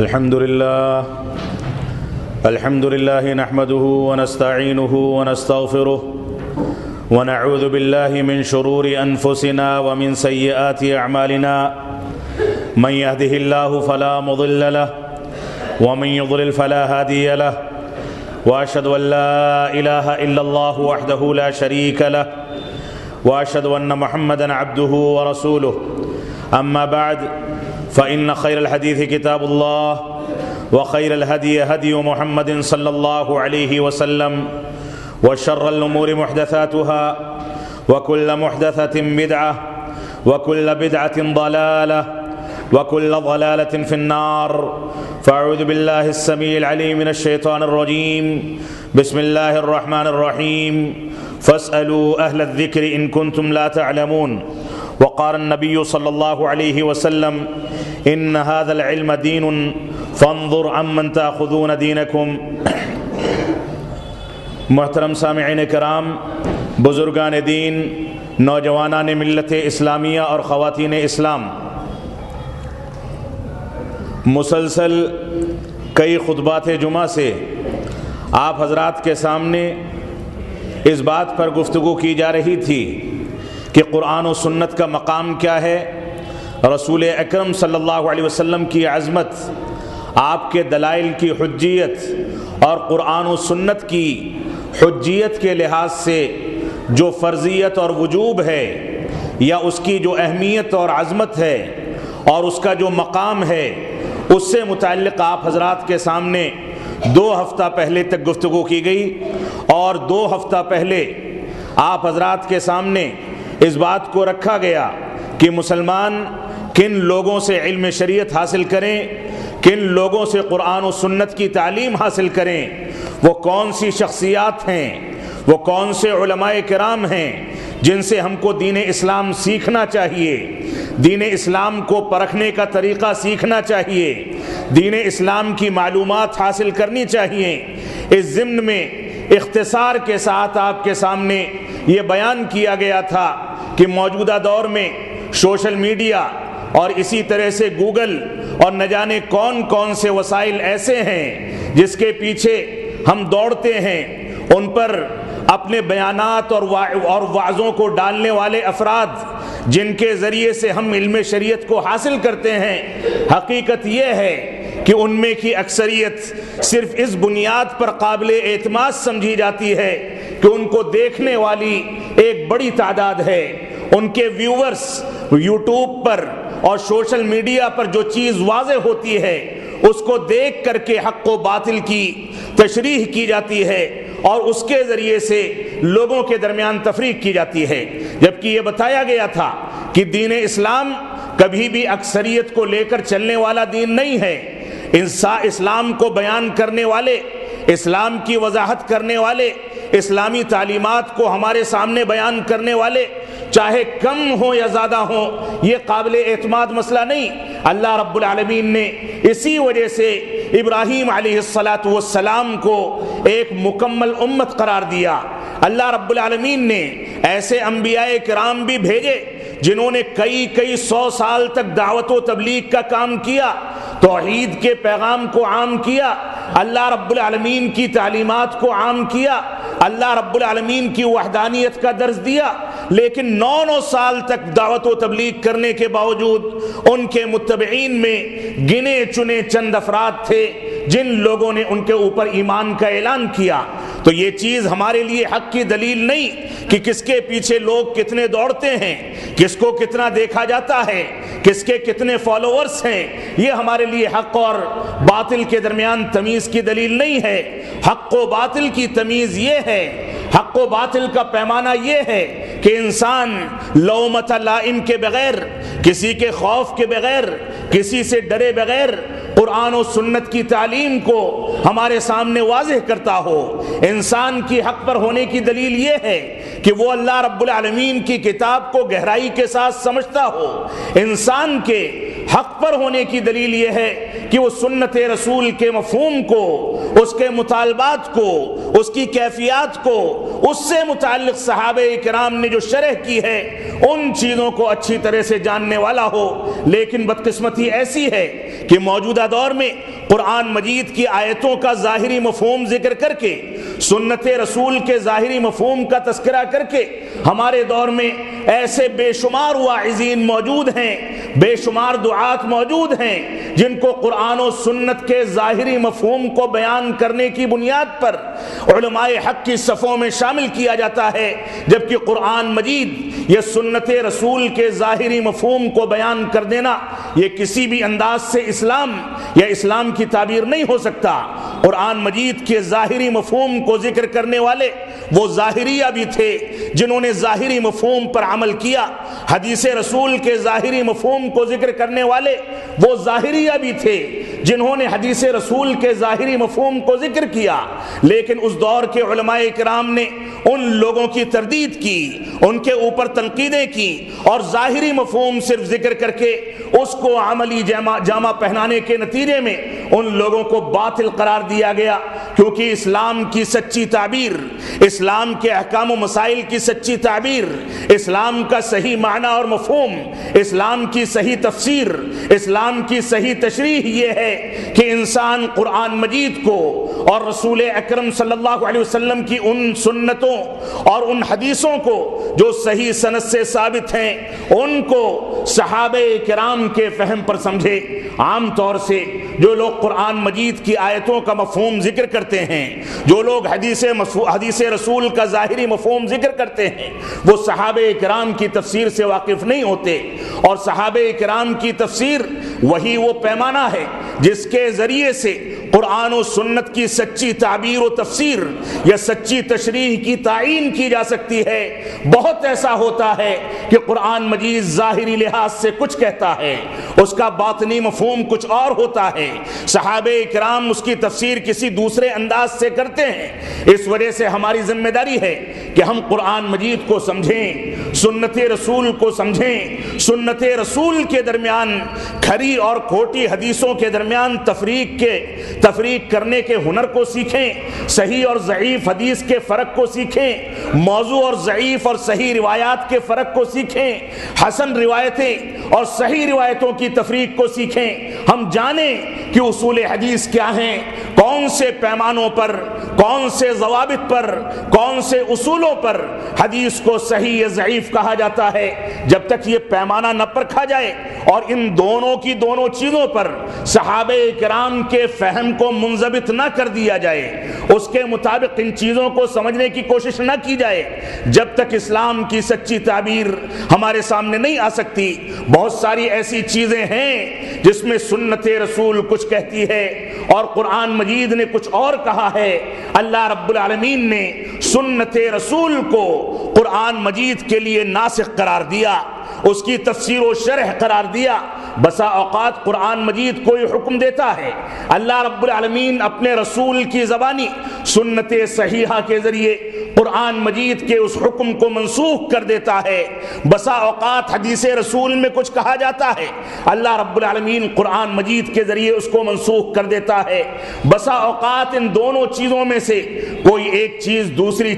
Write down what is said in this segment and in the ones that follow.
الحمد لله نحمده ونستعينه ونستغفره ونعوذ بالله من شرور أنفسنا ومن سيئات أعمالنا من يهده الله فلا مضل له ومن يضلل فلا هادي له وأشهد أن لا إله إلا الله وحده لا شريك له وأشهد أن محمدا عبده ورسوله أما بعد فإن خير الحديث كتاب الله وخير الهدي هدي محمد صلى الله عليه وسلم وشر الأمور محدثاتها وكل محدثة بدعة وكل بدعة ضلالة وكل ضلالة في النار فأعوذ بالله السميع العليم من الشيطان الرجيم بسم الله الرحمن الرحيم فاسألوا أهل الذكر إن كنتم لا تعلمون وقال النبي صلى الله عليه وسلم إن هذا العلم دين فانظر عمن تأخذون دينكم۔ محترم سامعین کرام، بزرگان دین، نوجوانان ملت اسلامیہ اور خواتین اسلام، مسلسل کئی خطبات جمعہ سے آپ حضرات کے سامنے اس بات پر گفتگو کی جا رہی تھی کہ قرآن و سنت کا مقام کیا ہے، رسول اکرم صلی اللہ علیہ وسلم کی عظمت، آپ کے دلائل کی حجیت اور قرآن و سنت کی حجیت کے لحاظ سے جو فرضیت اور وجوب ہے یا اس کی جو اہمیت اور عظمت ہے اور اس کا جو مقام ہے، اس سے متعلق آپ حضرات کے سامنے 2 ہفتہ پہلے تک گفتگو کی گئی، اور 2 ہفتہ پہلے آپ حضرات کے سامنے اس بات کو رکھا گیا کہ مسلمان کن لوگوں سے علم شریعت حاصل کریں، کن لوگوں سے قرآن و سنت کی تعلیم حاصل کریں، وہ کون سی شخصیات ہیں، وہ کون سے علماء کرام ہیں جن سے ہم کو دین اسلام سیکھنا چاہیے، دین اسلام کو پرکھنے کا طریقہ سیکھنا چاہیے، دین اسلام کی معلومات حاصل کرنی چاہیے۔ اس ضمن میں اختصار کے ساتھ آپ کے سامنے یہ بیان کیا گیا تھا کہ موجودہ دور میں سوشل میڈیا اور اسی طرح سے گوگل اور نہ جانے کون کون سے وسائل ایسے ہیں جس کے پیچھے ہم دوڑتے ہیں، ان پر اپنے بیانات اور وعظوں کو ڈالنے والے افراد جن کے ذریعے سے ہم علم شریعت کو حاصل کرتے ہیں، حقیقت یہ ہے کہ ان میں کی اکثریت صرف اس بنیاد پر قابل اعتماد سمجھی جاتی ہے کہ ان کو دیکھنے والی ایک بڑی تعداد ہے، ان کے ویورز یوٹیوب پر اور سوشل میڈیا پر جو چیز واضح ہوتی ہے اس کو دیکھ کر کے حق و باطل کی تشریح کی جاتی ہے اور اس کے ذریعے سے لوگوں کے درمیان تفریق کی جاتی ہے، جبکہ یہ بتایا گیا تھا کہ دین اسلام کبھی بھی اکثریت کو لے کر چلنے والا دین نہیں ہے۔ اسلام کو بیان کرنے والے، اسلام کی وضاحت کرنے والے، اسلامی تعلیمات کو ہمارے سامنے بیان کرنے والے چاہے کم ہوں یا زیادہ ہوں، یہ قابل اعتماد مسئلہ نہیں۔ اللہ رب العالمین نے اسی وجہ سے ابراہیم علیہ السلام کو ایک مکمل امت قرار دیا۔ اللہ رب العالمین نے ایسے انبیاء کرام بھی بھیجے جنہوں نے کئی 100 سال تک دعوت و تبلیغ کا کام کیا، توحید کے پیغام کو عام کیا، اللہ رب العالمین کی تعلیمات کو عام کیا، اللہ رب العالمین کی وحدانیت کا درس دیا، لیکن 9 سال تک دعوت و تبلیغ کرنے کے باوجود ان کے متبعین میں گنے چنے چند افراد تھے جن لوگوں نے ان کے اوپر ایمان کا اعلان کیا۔ تو یہ چیز ہمارے لیے حق کی دلیل نہیں کہ کس کے پیچھے لوگ کتنے دوڑتے ہیں، کس کو کتنا دیکھا جاتا ہے، کس کے کتنے فالوورز ہیں، یہ ہمارے لیے حق اور باطل کے درمیان تمیز کی دلیل نہیں ہے۔ حق و باطل کی تمیز یہ ہے، حق و باطل کا پیمانہ یہ ہے کہ انسان لومۃ لائم کے بغیر، کسی کے خوف کے بغیر، کسی سے ڈرے بغیر قرآن و سنت کی تعلیم کو ہمارے سامنے واضح کرتا ہو۔ انسان کی حق پر ہونے کی دلیل یہ ہے کہ وہ اللہ رب العالمین کی کتاب کو گہرائی کے ساتھ سمجھتا ہو۔ انسان کے حق پر ہونے کی دلیل یہ ہے کہ وہ سنت رسول کے مفہوم کو، اس کے مطالبات کو، اس کی کیفیات کو، اس سے متعلق صحابہ کرام نے جو شرح کی ہے ان چیزوں کو اچھی طرح سے جاننے والا ہو۔ لیکن بدقسمتی ایسی ہے کہ موجودہ دور میں قرآن مجید کی آیتوں کا ظاہری مفہوم ذکر کر کے، سنت رسول کے ظاہری مفہوم کا تذکرہ کر کے ہمارے دور میں ایسے بے شمار واعظین موجود ہیں، بے شمار دعات موجود ہیں جن کو قرآن و سنت کے ظاہری مفہوم کو بیان کرنے کی بنیاد پر علماء حق کی صفوں میں شامل کیا جاتا ہے، جبکہ قرآن مجید یہ سنت رسول کے ظاہری مفہوم کو بیان کر دینا یہ کسی بھی انداز سے اسلام یا اسلام کی تعبیر نہیں ہو سکتا۔ قرآن مجید کے ظاہری مفہوم کو ذکر کرنے والے وہ ظاہریہ بھی تھے جنہوں نے ظاہری مفہوم پر عمل کیا، حدیث رسول کے ظاہری مفہوم کو ذکر کرنے والے وہ ظاہریہ بھی تھے جنہوں نے حدیث رسول کے ظاہری مفہوم کو ذکر کیا۔ لیکن اس دور کے علماء کرام نے ان لوگوں کی تردید کی، ان کے اوپر تنقیدیں کی، اور ظاہری مفہوم صرف ذکر کر کے اس کو عملی جامہ پہنانے کے نتیجے میں ان لوگوں کو باطل قرار دیا گیا، کیونکہ اسلام کی سچی تعبیر، اسلام کے احکام و مسائل کی سچی تعبیر، اسلام کا صحیح معنی اور مفہوم، اسلام کی صحیح تفسیر، اسلام کی صحیح تشریح یہ ہے کہ انسان قرآن مجید کو اور رسول اکرم صلی اللہ علیہ وسلم کی ان سنتوں اور ان حدیثوں کو جو صحیح سند سے ثابت ہیں ان کو صحابہ کرام کے فہم پر سمجھے۔ عام طور سے جو لوگ قرآن مجید کی آیتوں کا مفہوم ذکر کرتے ہیں، جو لوگ حدیث رسول کا ظاہری مفہوم ذکر کرتے ہیں، وہ صحابہ کرام کی تفسیر سے واقف نہیں ہوتے، اور صحابہ کرام کی تفسیر وہی وہ پیمانہ ہے جس کے ذریعے سے قرآن و سنت کی سچی تعبیر و تفسیر یا سچی تشریح کی تعین کی جا سکتی ہے۔ بہت ایسا ہوتا ہے کہ قرآن مجید ظاہری لحاظ سے کچھ کہتا ہے، اس کا باطنی مفہوم کچھ اور ہوتا ہے، صحابہ کرام اس کی تفسیر کسی دوسرے انداز سے کرتے ہیں۔ اس وجہ سے ہماری ذمہ داری ہے کہ ہم قرآن مجید کو سمجھیں، سنت رسول کو سمجھیں، سنت رسول کے درمیان کھری اور کھوٹی حدیثوں کے درمیان تفریق کرنے کے ہنر کو سیکھیں، صحیح اور ضعیف حدیث کے فرق کو سیکھیں، موضوع اور ضعیف اور صحیح روایات کے فرق کو سیکھیں، حسن روایتیں اور صحیح روایتوں کی تفریق کو سیکھیں۔ ہم جانیں کہ اصول حدیث کیا ہیں، کون سے پیمانوں پر، کون سے ضوابط پر، کون سے اصولوں پر حدیث کو صحیح یا ضعیف کہا جاتا ہے۔ جب تک یہ پیمانہ نہ پرکھا جائے اور ان دونوں کی دونوں چیزوں پر صحابہ کرام کے فہم کو منضبط نہ کر دیا جائے، اس کے مطابق ان چیزوں کو سمجھنے کی کوشش نہ کی جائے، جب تک اسلام کی سچی تعبیر ہمارے سامنے نہیں آ سکتی۔ بہت ساری ایسی چیزیں ہیں جس میں سنت رسول کچھ کہتی ہے اور قرآن مجید نے کچھ اور کہا ہے۔ اللہ رب العالمین نے سنت رسول کو قرآن مجید کے لیے ناسخ قرار دیا، اس کی تفسیر و شرح قرار دیا۔ بسا اوقات قرآن مجید کو یہ حکم دیتا ہے، اللہ رب العالمین اپنے رسول کی زبانی سنت صحیحہ کے ذریعے قرآن مجید کے اس حکم کو منسوخ کر دیتا ہے۔ بسا اوقات حدیث رسول میں کچھ کہا جاتا ہے، اللہ رب العالمین قرآن مجید کے ذریعے اس کو منسوخ کر دیتا ہے۔ بسا اوقات ان دونوں چیزوں میں سے کوئی ایک چیز دوسری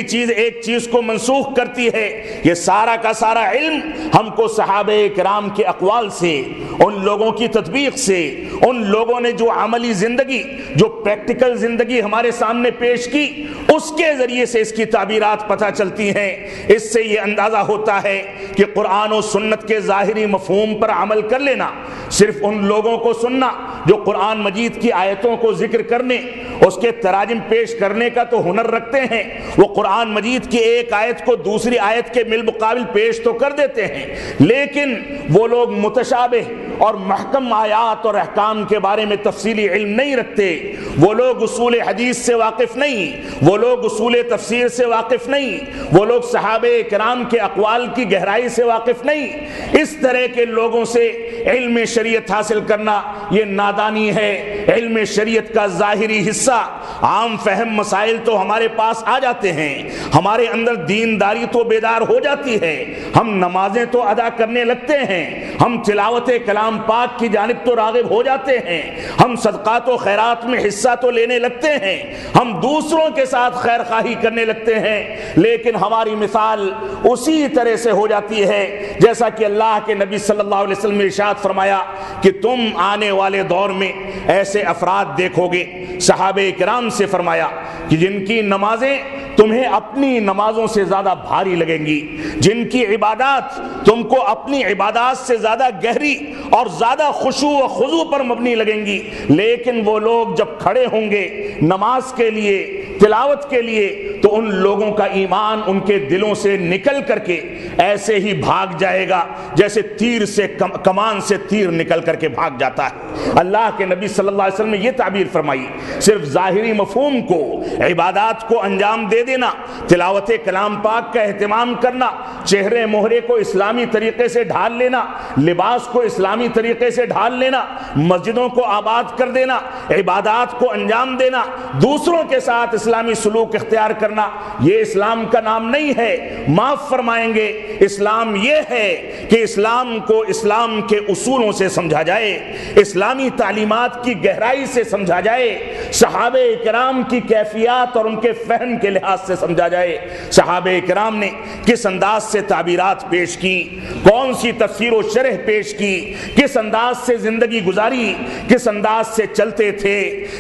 چیز ایک چیز کو منسوخ کرتی ہے۔ یہ سارا کا سارا علم ہم کو صحابہ کرام کے اقوال سے، ان لوگوں کی تطبیق سے، ان لوگوں نے جو عملی زندگی، جو پریکٹیکل زندگی ہمارے سامنے پیش کی، اس کے ذریعے سے اس کی تعبیرات پتہ چلتی ہیں۔ اس سے یہ اندازہ ہوتا ہے کہ قرآن و سنت کے ظاہری مفہوم پر عمل کر لینا، صرف ان لوگوں کو سننا جو قرآن مجید کی آیتوں کو ذکر کرنے، اس کے تراجم پیش کرنے کا تو ہنر رکھتے ہیں، وہ قرآن مجید کی ایک آیت کو دوسری آیت کے بالمقابل پیش تو کر دیتے ہیں، لیکن وہ لوگ متشابہ اور محکم آیات اور احکام کے بارے میں تفصیلی علم نہیں رکھتے، وہ لوگ اصول حدیث سے واقف نہیں، وہ لوگ اصول تفسیر سے واقف نہیں، وہ لوگ صحابہ کرام کے اقوال کی گہرائی سے واقف نہیں۔ اس طرح کے لوگوں سے علم شریعت حاصل کرنا یہ نادانی ہے۔ علم شریعت کا ظاہری حصہ، عام فہم مسائل تو ہمارے پاس آ جاتے ہیں، ہمارے اندر دینداری تو بیدار ہو جاتی ہے، ہم نمازیں تو ادا کرنے لگتے ہیں، ہم تلاوت کلام پاک کی جانب تو راغب ہو جاتے ہیں، ہم صدقات و خیرات میں حصہ تو لینے لگتے ہیں، ہم دوسروں کے ساتھ خیر خواہی کرنے لگتے ہیں، لیکن ہماری مثال اسی طرح سے ہو جاتی ہے جیسا کہ اللہ کے نبی صلی اللہ علیہ وسلم نے ارشاد فرمایا کہ تم آنے والے دور میں ایسے افراد دیکھو گے، صحابہ کرام سے فرمایا کہ جن کی نمازیں تمہیں اپنی نمازوں سے زیادہ بھاری لگیں گی، جن کی عبادات تم کو اپنی عبادات سے زیادہ گہری اور زیادہ خشوع و خضوع پر مبنی لگیں گی، لیکن وہ لوگ جب کھڑے ہوں گے نماز کے لیے، تلاوت کے لیے، تو ان لوگوں کا ایمان ان کے دلوں سے نکل کر کے ایسے ہی بھاگ جائے گا جیسے تیر سے کمان سے تیر نکل کر کے بھاگ جاتا ہے۔ اللہ کے نبی صلی اللہ علیہ وسلم نے یہ تعبیر فرمائی، صرف ظاہری مفہوم کو، عبادات کو انجام دے دینا، تلاوت کلام پاک کا اہتمام کرنا، چہرے مہرے کو اسلامی طریقے سے ڈھال لینا، لباس کو اسلامی طریقے سے ڈھال لینا، مسجدوں کو آباد کر دینا، عبادات کو انجام دینا، دوسروں کے ساتھ اسلامی سلوک اختیار کرنا، یہ اسلام کا نام نہیں ہے۔ معاف فرمائیں گے، اسلام یہ ہے کہ اسلام کو اسلام کے اصولوں سے سمجھا جائے، اسلامی تعلیمات کی گہرائی سے سمجھا جائے، صحابہ کرام کی کیفیات اور ان کے فہم کے لحاظ سے سمجھا جائے۔ صحابہ کرام نے کس انداز سے تعبیرات پیش کی، کون سی تفسیر و شرح پیش کی، کس انداز سے زندگی گزاری، کس انداز سے چلتے تھے،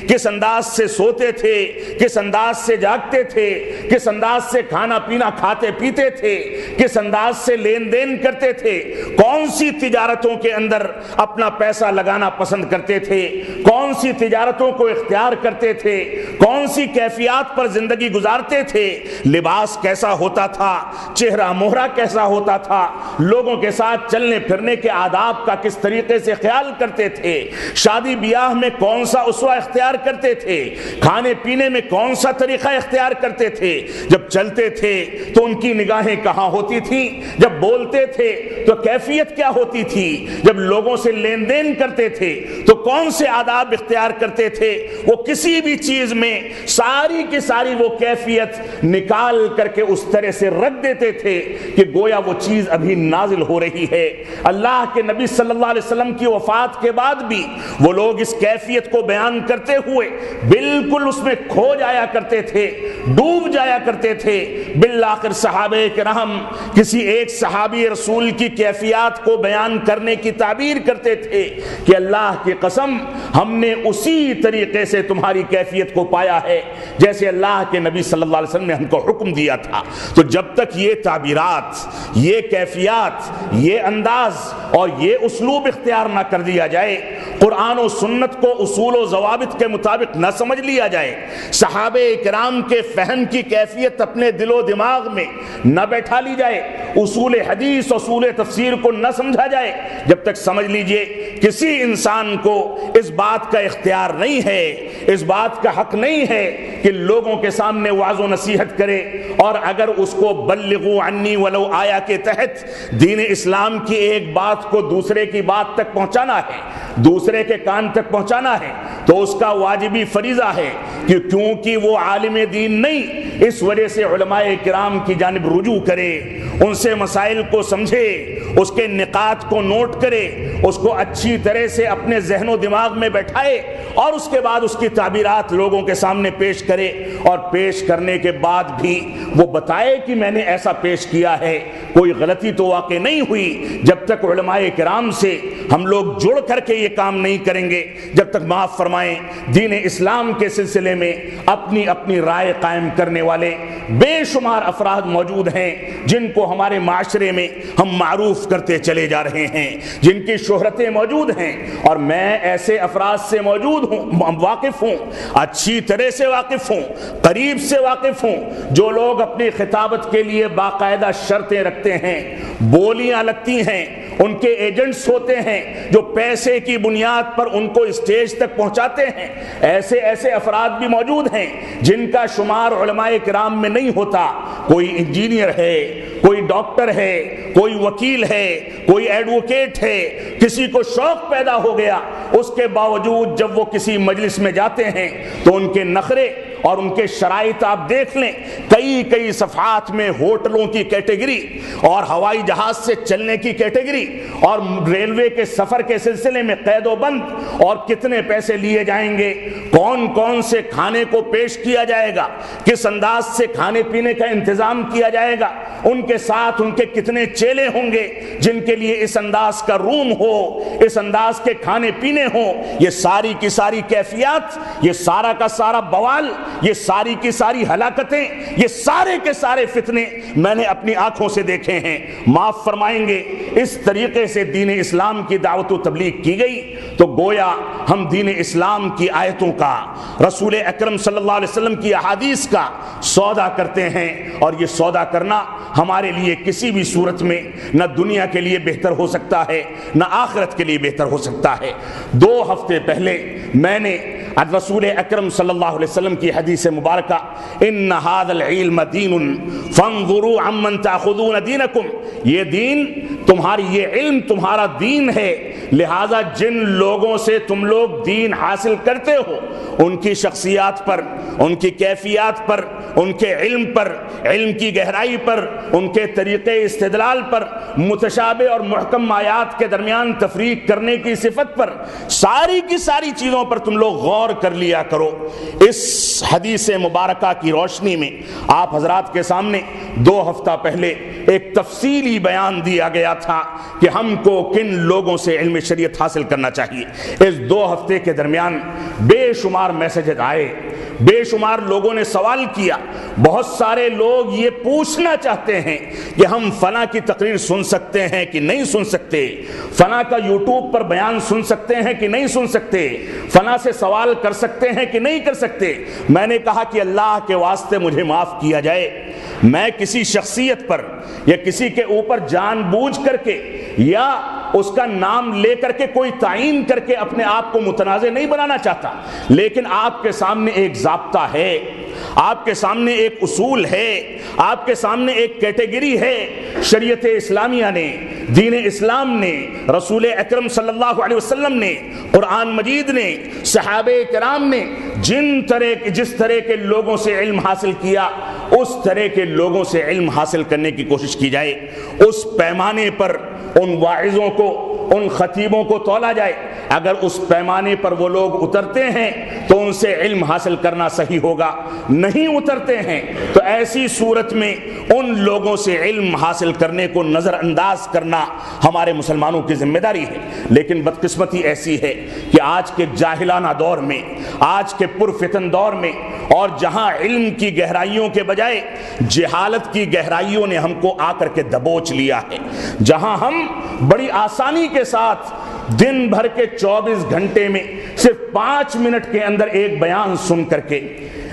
کس انداز سے سوتے تھے، کس انداز سے جاگتے تھے، کس انداز سے کھانا پینا کھاتے پیتے تھے، کس انداز سے لین دین کرتے تھے، کون سی تجارتوں کے اندر اپنا پیسہ لگانا پسند کرتے تھے، کون سی تجارتوں کو اختیار کرتے تھے، کون سی کیفیات پر زندگی گزارتے تھے، لباس کیسا ہوتا تھا، چہرہ مہرہ کیسا ہوتا تھا، لوگوں کے ساتھ چلنے پھرنے کے آداب کا کس طریقے سے خیال کرتے تھے، شادی بیاہ میں کون سا اسوہ اختیار کرتے تھے، کھانے پینے میں کون سا طریقہ اختیار کرتے تھے، جب چلتے تھے تو ان کی نگاہیں کہاں ہوتی تھی، جب بولتے تھے تو کیفیت کیا ہوتی تھی، جب لوگوں سے لین دین کرتے تھے تو کون سے آداب اختیار کرتے تھے، وہ کسی بھی چیز میں ساری کی ساری وہ کیفیت نکال کر کے اس طرح سے رکھ دیتے تھے کہ گویا وہ چیز ابھی نازل ہو رہی ہے۔ اللہ کے نبی صلی اللہ علیہ وسلم کی وفات کے بعد بھی وہ لوگ اس کیفیت کو بیان کرتے ہوئے بالکل اس میں کھو جایا کرتے تھے، ڈوب جایا کرتے تھے۔ بالآخر صحابہ کرام کسی ایک صحابی رسول کی کیفیات کو بیان کرنے کی تعبیر کرتے تھے کہ اللہ کی قسم ہم نے اسی طریقے سے تمہاری کیفیت کو پایا ہے جیسے اللہ کے نبی صلی اللہ علیہ وسلم نے ہم کو حکم دیا تھا۔ تو جب تک یہ تعبیرات، یہ کیفیات، یہ انداز اور یہ اسلوب اختیار نہ کر دیا جائے، قرآن و سنت کو اصول و ضوابط کے مطابق نہ سمجھ لیا جائے، صحابہ کرام کے فہم کی کیفیت اپنے دل و دماغ میں نہ بیٹھا لی جائے، اصول حدیث اصول تفسیر کو نہ سمجھا جائے، جب تک سمجھ لیجئے کسی انسان کو اس بات کا اختیار نہیں ہے، اس بات کا حق نہیں ہے کہ لوگوں کے سامنے وعظ و نصیحت کرے، اور اگر اس کو بلغوا عنی ولو آیا کے تحت دین اسلام کی ایک بات کو دوسرے کی بات تک پہنچانا ہے، دوسرے کے کان تک پہنچانا ہے، تو اس کا واجبی فریضہ ہے کہ کیونکہ وہ عالم دین نہیں، اس وجہ سے علماء کرام کی جانب رجوع کرے، ان سے مسائل کو سمجھے، اس کے نقاط کو نوٹ کرے، اس کو اچھی طرح سے اپنے ذہن و دماغ میں بیٹھائے، اور اس کے بعد اس کی تعبیرات لوگوں کے سامنے پیش کرے، اور پیش کرنے کے بعد بھی وہ بتائے کہ میں نے ایسا پیش کیا ہے، کوئی غلطی تو واقع نہیں ہوئی۔ جب تک علماء کرام سے ہم لوگ جڑ کر کے یہ کام نہیں کریں گے، جب تک معاف فرمائیں دین اسلام کے سلسلے میں اپنی اپنی رائے قائم کرنے والے بے شمار افراد موجود ہیں جن کو ہمارے معاشرے میں ہم معروف کرتے چلے جا رہے ہیں، جن کی شہرتیں موجود ہیں، اور میں ایسے افراد سے موجود ہوں، واقف ہوں، اچھی طرح سے واقف ہوں، قریب سے واقف ہوں، جو لوگ اپنی خطابت کے لیے باقاعدہ شرطیں رکھتے ہیں، بولیاں لگتی ہیں، ان کے ایجنٹس ہوتے ہیں جو پیسے کی بنیاد پر ان کو اسٹیج تک پہنچاتے ہیں۔ ایسے ایسے افراد بھی موجود ہیں جن کا شمار علماء کرام میں نہیں ہوتا، کوئی انجینئر ہے، کوئی ڈاکٹر ہے، کوئی وکیل ہے، کوئی ایڈوکیٹ ہے، کسی کو شوق پیدا ہو گیا، اس کے باوجود جب وہ کسی مجلس میں جاتے ہیں تو ان کے نخرے اور ان کے شرائط آپ دیکھ لیں، کئی صفحات میں ہوٹلوں کی کیٹیگری اور ہوائی جہاز سے چلنے کی کیٹیگری اور ریلوے کے سفر کے سلسلے میں قید و بند اور کتنے پیسے لیے جائیں گے، کون کون سے کھانے کو پیش کیا جائے گا، کس انداز سے کھانے پینے کا انتظام کیا جائے گا، ان کے ساتھ ان کے کتنے چیلے ہوں گے جن کے لیے اس انداز کا روم ہو، اس انداز کے کھانے پینے ہوں، یہ ساری کی ساری کیفیات، یہ سارا کا سارا بوال، یہ ساری کی ساری ہلاکتیں، یہ سارے کے سارے فتنے میں نے اپنی آنکھوں سے دیکھے ہیں۔ معاف فرمائیں گے، اس طریقے سے دین اسلام کی دعوت و تبلیغ کی گئی تو گویا ہم دین اسلام کی آیتوں کا، رسول اکرم صلی اللہ علیہ وسلم کی احادیث کا سودا کرتے ہیں، اور یہ سودا کرنا ہمارے لیے کسی بھی صورت میں نہ دنیا کے لیے بہتر ہو سکتا ہے نہ آخرت کے لیے بہتر ہو سکتا ہے۔ 2 ہفتے پہلے میں نے رسول اکرم صلی اللہ علیہ وسلم کی حدیث مبارکہ ان ھذا العلم دین فانظروا عمن تاخذون دینکم، یہ دین تمہاری، یہ علم تمہارا دین ہے، لہذا جن لوگوں سے تم لوگ دین حاصل کرتے ہو ان کی شخصیات پر، ان کی کیفیات پر، ان کے علم پر، علم کی گہرائی پر، ان کے طریقے استدلال پر، متشابہ اور محکم آیات کے درمیان تفریق کرنے کی صفت پر، ساری کی ساری چیزوں پر تم لوگ غور کر لیا کرو۔ اس حدیث مبارکہ کی روشنی میں آپ حضرات کے سامنے 2 ہفتہ پہلے ایک تفصیلی بیان دیا گیا تھا کہ ہم کو کن لوگوں سے علم شریعت حاصل کرنا چاہیے۔ اس 2 ہفتے کے درمیان بے شمار میسجز آئے، بے شمار لوگوں نے سوال کیا، بہت سارے لوگ یہ پوچھنا چاہتے ہیں کہ ہم فلاں کی تقریر سن سکتے ہیں کہ نہیں سن سکتے، فلاں کا یوٹیوب پر بیان سن سکتے ہیں کہ نہیں سن سکتے، فلاں سے سوال کر سکتے ہیں کہ نہیں کر سکتے۔ میں نے کہا کہ اللہ کے واسطے مجھے معاف کیا جائے، میں کسی شخصیت پر یا کسی کے اوپر جان بوجھ کر کے یا اس کا نام لے کر کے کوئی تعین کر کے اپنے آپ کو متنازع نہیں بنانا چاہتا، لیکن آپ کے سامنے ایک ضابطہ ہے، آپ کے سامنے ایک اصول ہے، آپ کے سامنے ایک کیٹیگری ہے۔ شریعت اسلامیہ نے، دین اسلام نے، رسول اکرم صلی اللہ علیہ وسلم نے، قرآن مجید نے، صحابہ کرام نے جس طرح کے لوگوں سے علم حاصل کیا، اس طرح کے لوگوں سے علم حاصل کرنے کی کوشش کی جائے، اس پیمانے پر ان واعظوں کو، ان خطیبوں کو تولا جائے۔ اگر اس پیمانے پر وہ لوگ اترتے ہیں تو ان سے علم حاصل کرنا صحیح ہوگا، نہیں اترتے ہیں تو ایسی صورت میں ان لوگوں سے علم حاصل کرنے کو نظر انداز کرنا ہمارے مسلمانوں کی ذمہ داری ہے۔ لیکن بدقسمتی ایسی ہے کہ آج کے جاہلانہ دور میں، آج کے پرفتن دور میں، اور جہاں علم کی گہرائیوں کے بجائے جہالت کی گہرائیوں نے ہم کو آ کر کے دبوچ لیا ہے، جہاں ہم بڑی آسانی کے ساتھ دن بھر کے 24 گھنٹے میں صرف 5 منٹ کے اندر ایک بیان سن کر کے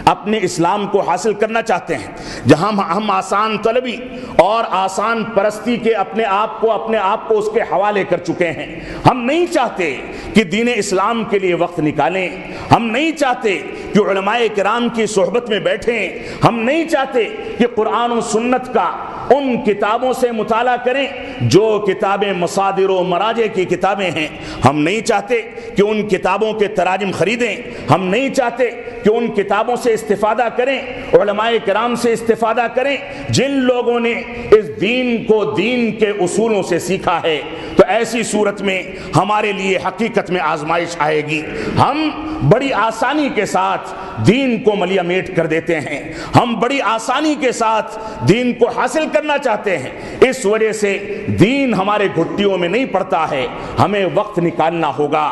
اپنے اسلام کو حاصل کرنا چاہتے ہیں، جہاں ہم آسان طلبی اور آسان پرستی کے اپنے آپ کو اس کے حوالے کر چکے ہیں۔ ہم نہیں چاہتے کہ دین اسلام کے لیے وقت نکالیں، ہم نہیں چاہتے کہ علماء کرام کی صحبت میں بیٹھیں، ہم نہیں چاہتے کہ قرآن و سنت کا ان کتابوں سے مطالعہ کریں جو کتابیں مصادر و مراجع کی کتابیں ہیں، ہم نہیں چاہتے کہ ان کتابوں کے تراجم خریدیں، ہم نہیں چاہتے کہ ان کتابوں سے استفادہ کریں، علماء کرام سے استفادہ کریں جن لوگوں نے اس دین کو دین کے اصولوں سے سیکھا ہے۔ تو ایسی صورت میں ہمارے لیے حقیقت میں آزمائش آئے گی، ہم بڑی آسانی کے ساتھ دین کو ملیا میٹ کر دیتے ہیں، ہم بڑی آسانی کے ساتھ دین کو حاصل کرنا چاہتے ہیں، اس وجہ سے دین ہمارے گھٹیوں میں نہیں پڑتا ہے، ہمیں وقت نکالنا ہوگا،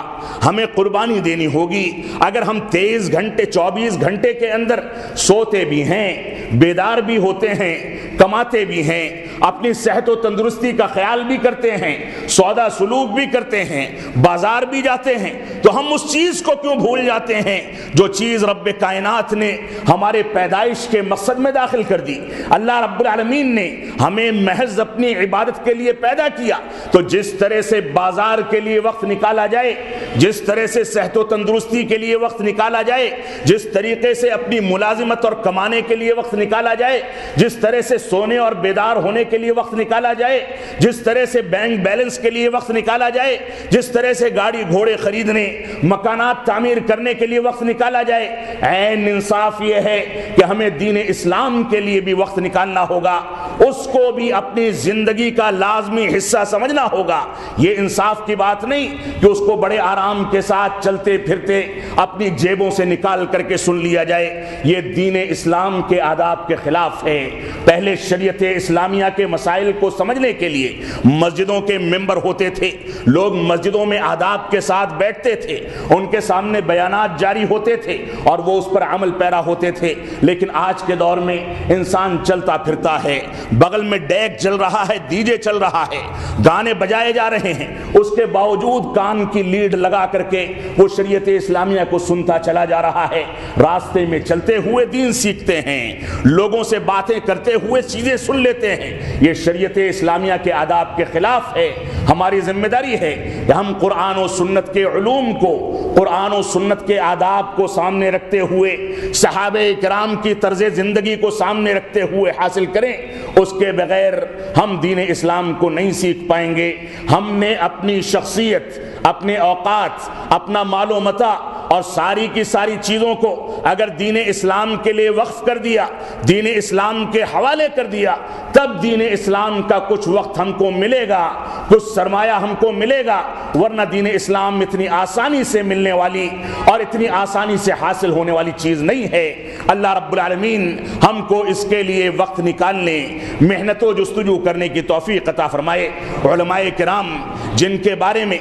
ہمیں قربانی دینی ہوگی۔ اگر ہم 23 گھنٹے 24 گھنٹے کے اندر سوتے بھی ہیں، بیدار بھی ہوتے ہیں، کماتے بھی ہیں، اپنی صحت و تندرستی کا خیال بھی کرتے ہیں، سودا سلوک بھی کرتے ہیں، بازار بھی جاتے ہیں، تو ہم اس چیز کو کیوں بھول جاتے ہیں جو چیز رب کائنات نے ہمارے پیدائش کے مقصد میں داخل کر دی؟ اللہ رب العالمین نے ہمیں محض اپنی عبادت کے لیے پیدا کیا، تو جس طرح سے بازار کے لیے وقت نکالا جائے، جس طرح سے صحت و تندرستی کے لیے وقت نکالا جائے، جس طریقے سے اپنی ملازمت اور کمانے کے لیے وقت نکالا جائے، جس طرح سے سونے اور بیدار ہونے کے لیے وقت نکالا جائے، جس طرح سے بینک بیلنس کے لیے وقت نکالا جائے، جس طرح سے گاڑی گھوڑے خریدنے، مکانات تعمیر کرنے کے لیے وقت نکالا جائے، عین انصاف یہ ہے کہ ہمیں دین اسلام کے لیے بھی وقت نکالنا ہوگا، اس کو بھی اپنی زندگی کا لازمی حصہ سمجھنا ہوگا۔ یہ انصاف کی بات نہیں کہ اس کو بڑے آرام کے ساتھ چلتے پھرتے اپنی جیبوں سے نکال کر کے سن لیا جائے، یہ دین اسلام کے آداب کے خلاف ہے۔ پہلے شریعت اسلامیہ کے مسائل کو سمجھنے کے لیے مسجدوں کے ممبر ہوتے تھے، لوگ مسجدوں میں آداب کے ساتھ بیٹھتے تھے، ان کے سامنے بیانات جاری ہوتے تھے اور وہ اس پر عمل پیرا ہوتے تھے۔ لیکن آج کے دور میں انسان چلتا پھرتا ہے، بغل میں ڈیک چل رہا ہے، ڈی جے چل رہا ہے، گانے بجائے جا رہے ہیں، اس کے باوجود کان کی لیڈ لگا کر کے وہ شریعت اسلامیہ کو سنتا چلا جا رہا ہے۔ راستے میں چلتے ہوئے دین سیکھتے ہیں، لوگوں سے باتیں کرتے ہوئے چیزیں سن لیتے ہیں، یہ شریعت اسلامیہ کے آداب کے خلاف ہے۔ ہماری ذمہ داری ہے کہ ہم قرآن و سنت کے علوم کو، قرآن و سنت کے آداب کو سامنے رکھتے ہوئے، صحابہ کرام کی طرز زندگی کو سامنے رکھتے ہوئے حاصل کریں۔ اس کے بغیر ہم دین اسلام کو نہیں سیکھ پائیں گے۔ ہم نے اپنی شخصیت، اپنے اوقات، اپنا مال و متاع اور ساری کی ساری چیزوں کو اگر دین اسلام کے لیے وقف کر دیا، دین اسلام کے حوالے کر دیا، تب دین اسلام کا کچھ وقت ہم کو ملے گا، کچھ سرمایہ ہم کو ملے گا، ورنہ دین اسلام اتنی آسانی سے ملنے والی اور اتنی آسانی سے حاصل ہونے والی چیز نہیں ہے۔ اللہ رب العالمین ہم کو اس کے لیے وقت نکالنے، محنت و جستجو کرنے کی توفیق عطا فرمائے۔ علماء کرام جن کے بارے میں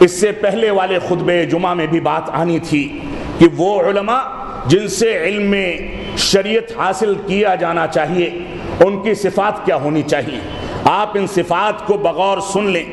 اس سے پہلے والے خطبے جمعہ میں بھی بات آنی تھی کہ وہ علماء جن سے علم شریعت حاصل کیا جانا چاہیے، ان کی صفات کیا ہونی چاہیے، آپ ان صفات کو بغور سن لیں،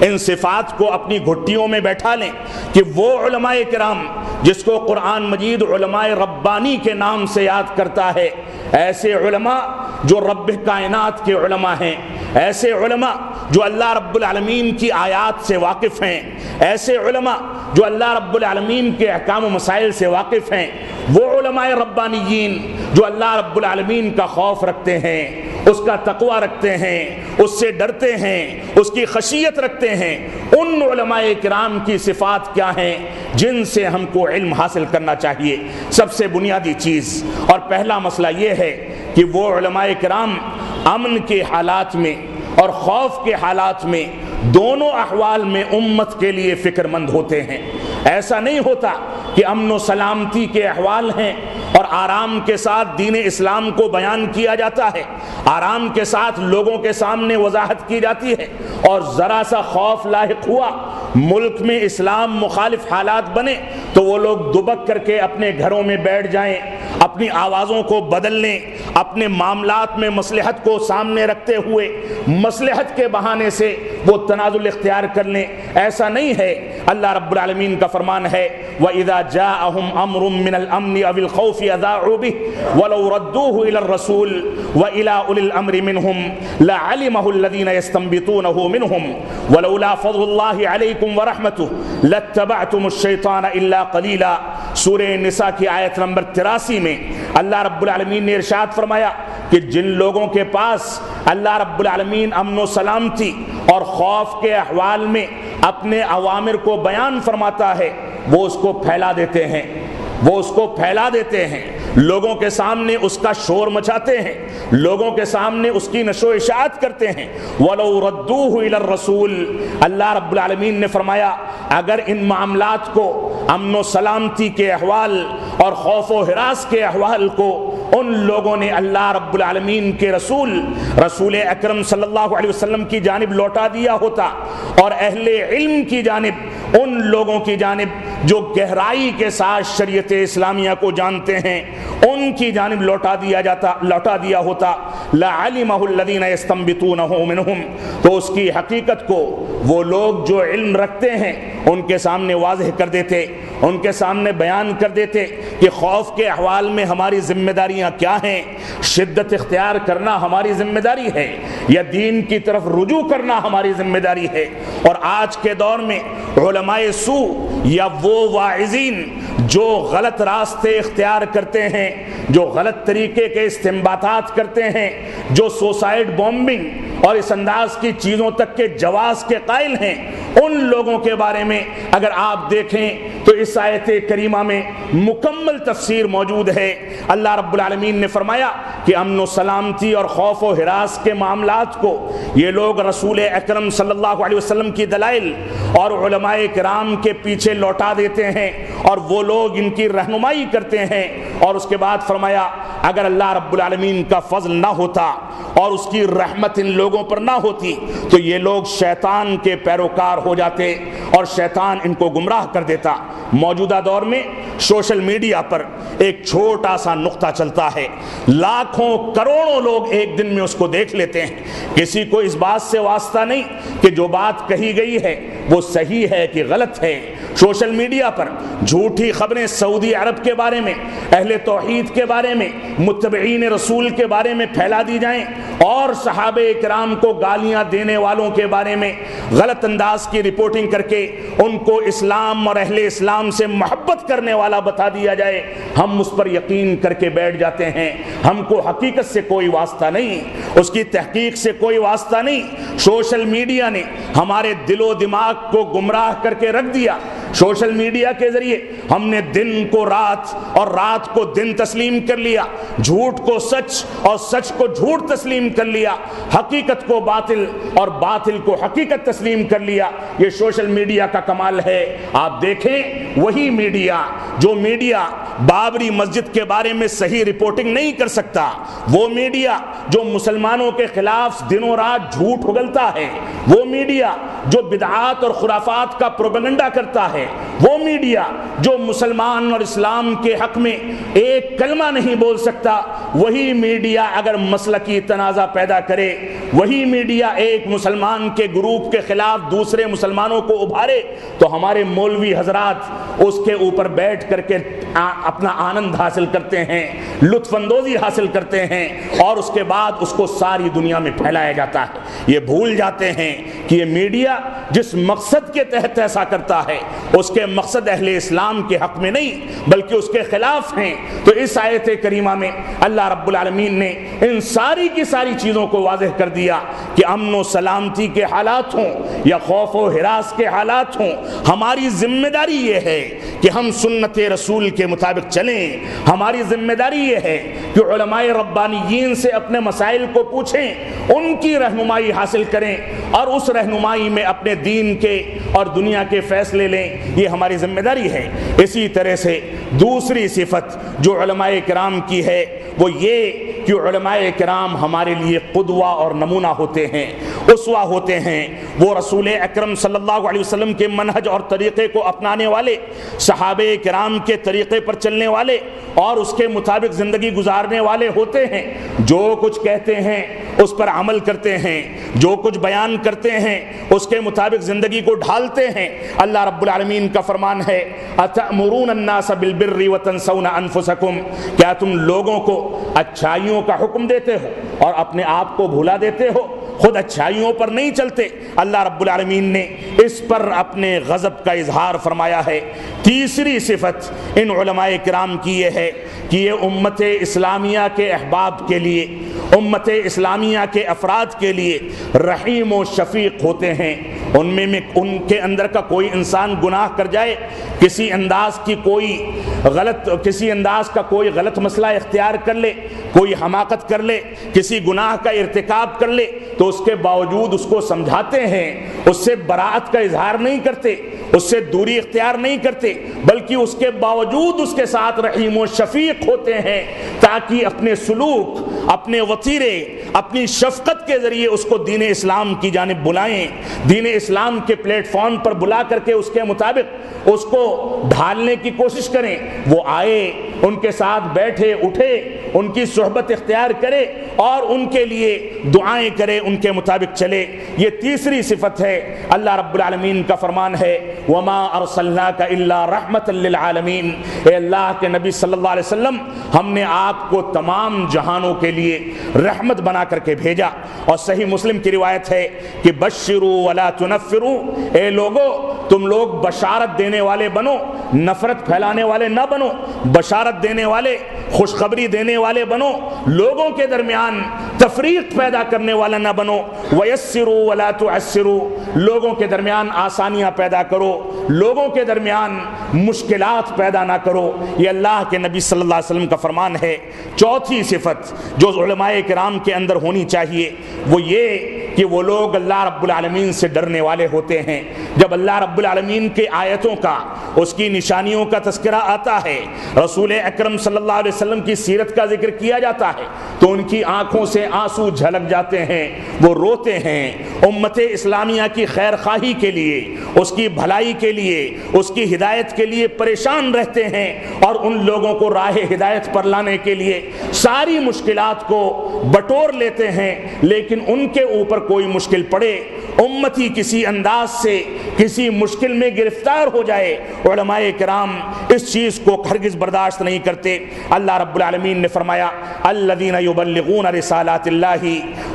ان صفات کو اپنی گھٹیوں میں بیٹھا لیں کہ وہ علماء کرام جس کو قرآن مجید علماء ربانی کے نام سے یاد کرتا ہے، ایسے علماء جو رب کائنات کے علماء ہیں، ایسے علماء جو اللہ رب العالمین کی آیات سے واقف ہیں، ایسے علماء جو اللہ رب العالمین کے احکام و مسائل سے واقف ہیں، وہ علماء ربانیین جو اللہ رب العالمین کا خوف رکھتے ہیں، اس کا تقوی رکھتے ہیں، اس سے ڈرتے ہیں، اس کی خشیت رکھتے ہیں، ان علماء کرام کی صفات کیا ہیں جن سے ہم کو علم حاصل کرنا چاہیے۔ سب سے بنیادی چیز اور پہلا مسئلہ یہ ہے کہ وہ علماء کرام امن کے حالات میں اور خوف کے حالات میں، دونوں احوال میں امت کے لیے فکر مند ہوتے ہیں۔ ایسا نہیں ہوتا کہ امن و سلامتی کے احوال ہیں اور آرام کے ساتھ دین اسلام کو بیان کیا جاتا ہے، آرام کے ساتھ لوگوں کے سامنے وضاحت کی جاتی ہے، اور ذرا سا خوف لاحق ہوا، ملک میں اسلام مخالف حالات بنے تو وہ لوگ دبک کر کے اپنے گھروں میں بیٹھ جائیں، اپنی آوازوں کو بدل لیں، اپنے معاملات میں مصلحت کو سامنے رکھتے ہوئے مصلحت کے بہانے سے وہ تنازل اختیار کر لیں۔ ایسا نہیں ہے۔ اللہ رب العالمین کا فرمان ہے وَإِذَا جَاءَهُمْ أَمْرٌ مِّنَ الْأَمْنِ أَوِ الْخَوْفِ أَذَاعُوا بِهِ وَلَوْ رَدُّوهُ إِلَى الرَّسُولِ وَإِلَى أُولِي الْأَمْرِ مِنْهُمْ لَعَلِمَهُ الَّذِينَ يَسْتَنبِطُونَهُ مِنْهُمْ وَلَوْلَا فَضْلُ اللَّهِ عَلَيْكُمْ وَرَحْمَتُهُ لَاتَّبَعْتُمُ الشَّيْطَانَ إِلَّا قَلِيلًا۔ سورہ نساء کی آیت نمبر 83 میں اللہ رب العالمین نے ارشاد فرمایا کہ جن لوگوں کے پاس اللہ رب العالمین امن و سلامتی اور خوف کے احوال میں اپنے اوامر کو بیان فرماتا ہے، وہ اس کو پھیلا دیتے ہیں، وہ اس کو پھیلا دیتے ہیں، لوگوں کے سامنے اس کا شور مچاتے ہیں، لوگوں کے سامنے اس کی نشو و اشاعت کرتے ہیں۔ وَلَوْ رَدُّوهُ إِلَى الرَّسُولِ، اللہ رب العالمین نے فرمایا اگر ان معاملات کو، امن و سلامتی کے احوال اور خوف و ہراس کے احوال کو ان لوگوں نے اللہ رب العالمین کے رسول اکرم صلی اللہ علیہ وسلم کی جانب لوٹا دیا ہوتا، اور اہل علم کی جانب، ان لوگوں کی جانب جو گہرائی کے ساتھ شریعت اسلامیہ کو جانتے ہیں، ان کی جانب لوٹا دیا ہوتا لَعَلِمَهُ الَّذِينَ يَسْتَنبِطُونَهُ مِنْهُمْ، تو اس کی حقیقت کو وہ لوگ جو علم رکھتے ہیں ان کے سامنے واضح کر دیتے، ان کے سامنے بیان کر دیتے کہ خوف کے احوال میں ہماری ذمہ داریاں کیا ہیں، شدت اختیار کرنا ہماری ذمہ داری ہے یا دین کی طرف رجوع کرنا ہماری ذمہ داری ہے۔ اور آج کے دور میں علماء سوء یا وہ واعظین جو غلط راستے اختیار کرتے ہیں، جو غلط طریقے کے استنباطات کرتے ہیں، جو سوسائڈ بومبنگ اور اس انداز کی چیزوں تک کے جواز کے قائل ہیں، ان لوگوں کے بارے میں اگر آپ دیکھیں تو اس آیت کریمہ میں مکمل تفسیر موجود ہے۔ اللہ رب العالمین نے فرمایا کہ امن و سلامتی اور خوف و ہراس کے معاملات کو یہ لوگ رسول اکرم صلی اللہ علیہ وسلم کی دلائل اور علماء کرام کے پیچھے لوٹا دیتے ہیں، اور وہ لوگ ان کی رہنمائی کرتے ہیں۔ اور اس کے بعد فرمایا اگر اللہ رب العالمین کا فضل نہ ہوتا اور اس کی رحمت ان لوگوں پر نہ ہوتی تو یہ لوگ شیطان کے پیروکار ہو جاتے اور شیطان ان کو گمراہ کر دیتا۔ موجودہ دور میں سوشل میڈیا پر ایک چھوٹا سا نقطہ چلتا ہے، لاکھوں کروڑوں لوگ ایک دن میں اس کو دیکھ لیتے ہیں، کسی کو اس بات سے واسطہ نہیں کہ جو بات کہی گئی ہے وہ صحیح ہے کہ غلط ہے۔ سوشل میڈیا پر جھوٹی خبریں سعودی عرب کے بارے میں، اہل توحید کے بارے میں، متبعین رسول کے بارے میں پھیلا دی جائیں، اور صحابہ کرام کو گالیاں دینے والوں کے بارے میں غلط انداز کی رپورٹنگ کر کے ان کو اسلام اور اہل اسلام سے محبت کرنے والا بتا دیا جائے، ہم اس پر یقین کر کے بیٹھ جاتے ہیں۔ ہم کو حقیقت سے کوئی واسطہ نہیں، اس کی تحقیق سے کوئی واسطہ نہیں۔ سوشل میڈیا نے ہمارے دل و دماغ کو گمراہ کر کے رکھ دیا۔ سوشل میڈیا کے ذریعے ہم نے دن کو رات اور رات کو دن تسلیم کر لیا، جھوٹ کو سچ اور سچ کو جھوٹ تسلیم کر لیا، حقیقت کو باطل اور باطل کو حقیقت تسلیم کر لیا۔ یہ سوشل میڈیا کا کمال ہے۔ آپ دیکھیں وہی میڈیا جو میڈیا بابری مسجد کے بارے میں صحیح رپورٹنگ نہیں کر سکتا، وہ میڈیا جو مسلمانوں کے خلاف دنوں رات جھوٹ اگلتا ہے، وہ میڈیا جو بدعات اور خرافات کا پروپیگنڈا کرتا ہے، وہ میڈیا جو مسلمان اور اسلام کے حق میں ایک کلمہ نہیں بول سکتا، وہی میڈیا اگر مسلکی تنازع پیدا کرے، وہی میڈیا ایک مسلمان کے گروپ کے خلاف دوسرے مسلمانوں کو ابھارے، تو ہمارے مولوی حضرات اس کے اوپر بیٹھ کر کے اپنا آنند حاصل کرتے ہیں، لطف اندوزی حاصل کرتے ہیں، اور اس کے بعد اس کو ساری دنیا میں پھیلایا جاتا ہے۔ یہ بھول جاتے ہیں کہ یہ میڈیا جس مقصد کے تحت ایسا کرتا ہے اس کے مقصد اہل اسلام کے حق میں نہیں بلکہ اس کے خلاف ہیں۔ تو اس آیت کریمہ میں اللہ رب العالمین نے ان ساری کی ساری چیزوں کو واضح کر دیا کہ امن و سلامتی کے حالات ہوں یا خوف و ہراس کے حالات ہوں، ہماری ذمہ داری یہ ہے کہ ہم سنت رسول کے مطابق چلیں۔ ہماری ذمہ داری یہ ہے کہ علماء ربانیین سے اپنے مسائل کو پوچھیں، ان کی رہنمائی حاصل کریں، اور اس رہنمائی میں اپنے دین کے اور دنیا کے فیصلے لیں۔ یہ ہماری ذمہ داری ہے۔ اسی طرح سے دوسری صفت جو علماء کرام کی ہے وہ یہ کہ علماء کرام ہمارے لیے قدوہ اور نمونہ ہوتے ہیں، اسوہ ہوتے ہیں۔ وہ رسول اکرم صلی اللہ علیہ وسلم کے منہج اور طریقے کو اپنانے والے، صحابہ کرام کے طریقے پر چلنے والے اور اس کے مطابق زندگی گزارنے والے ہوتے ہیں۔ جو کچھ کہتے ہیں اس پر عمل کرتے ہیں، جو کچھ بیان کرتے ہیں اس کے مطابق زندگی کو ڈھالتے ہیں۔ اللہ رب العالمین کا فرمان ہے اَتَأْمُرُونَ النَّاسَ بِالْبِرِّ وَتَنْسَوْنَ أَنفُسَكُمْ، کیا تم لوگوں کو اچھائیوں کا حکم دیتے ہو اور اپنے آپ کو بھلا دیتے ہو، خود اچھائیوں پر نہیں چلتے۔ اللہ رب العالمین نے اس پر اپنے غضب کا اظہار فرمایا ہے۔ تیسری صفت ان علماء کرام کی یہ ہے کہ یہ امت اسلامیہ کے احباب کے لیے، امت اسلامیہ کے افراد کے لیے رحیم و شفیق ہوتے ہیں۔ ان کے اندر کا کوئی انسان گناہ کر جائے، کسی انداز کا کوئی غلط مسئلہ اختیار کر لے، کوئی حماقت کر لے، کسی گناہ کا ارتکاب کر لے، تو اس کے باوجود اس کو سمجھاتے ہیں، اس سے براءت کا اظہار نہیں کرتے، اس سے دوری اختیار نہیں کرتے، بلکہ اس کے باوجود اس کے ساتھ رحیم و شفیق ہوتے ہیں، تاکہ اپنے سلوک، اپنے وطیرے، اپنی شفقت کے ذریعے اس کو دین اسلام کی جانب بلائیں، دین اسلام کے پلیٹ فارم پر بلا کر کے اس کے مطابق اس کو ڈھالنے کی کوشش کریں۔ وہ آئے، ان کے ساتھ بیٹھے اٹھے، ان کی صحبت اختیار کرے اور ان کے لیے دعائیں کرے، ان کے مطابق چلے۔ یہ تیسری صفت ہے۔ اللہ رب العالمین کا فرمان ہے وَمَا أَرْسَلْنَاكَ إِلَّا رَحْمَةً لِّلْعَالَمِينَ، اے اللہ کے نبی صلی اللہ علیہ وسلم، ہم نے آپ کو تمام جہانوں کے لیے رحمت بنا کر کے بھیجا۔ اور صحیح مسلم کی روایت ہے کہ بشروا ولا تنفروا، اے لوگو تم لوگ بشارت دینے والے بنو نفرت پھیلانے والے نہ بنو، بشارت دینے والے، خوشخبری دینے والے بنو، لوگوں کے درمیان تفریق پیدا کرنے والا نہ بنو۔ وَيَسِّرُوا وَلَا تُعَسِّرُوا، لوگوں کے درمیان آسانیاں پیدا کرو، لوگوں کے درمیان مشکلات پیدا نہ کرو۔ یہ اللہ کے نبی صلی اللہ علیہ وسلم کا فرمان ہے۔ چوتھی صفت جو علماء کرام کے اندر ہونی چاہیے وہ یہ کہ وہ لوگ اللہ رب العالمین سے ڈرنے والے ہوتے ہیں۔ جب اللہ رب العالمین کے آیتوں کا، اس کی نشانیوں کا تذکرہ آتا ہے، رسول اکرم صلی اللہ علیہ وسلم کی سیرت کا ذکر کیا جاتا ہے، تو ان کی آنکھوں سے آنسو جھلک جاتے ہیں، وہ روتے ہیں، امت اسلامیہ کی خیر خواہی کے لیے، اس کی بھلائی کے لیے، اس کی ہدایت کے لیے پریشان رہتے ہیں، اور ان لوگوں کو راہ ہدایت پر لانے کے لیے ساری مشکلات کو بٹور لیتے ہیں۔ لیکن ان کے اوپر کوئی مشکل پڑے، امتی کسی انداز سے کسی مشکل میں گرفتار ہو جائے، علماء کرام اس چیز کو ہرگز برداشت نہیں کرتے۔ اللہ رب العالمین نے فرمایا الذین یبلغون رسالات اللہ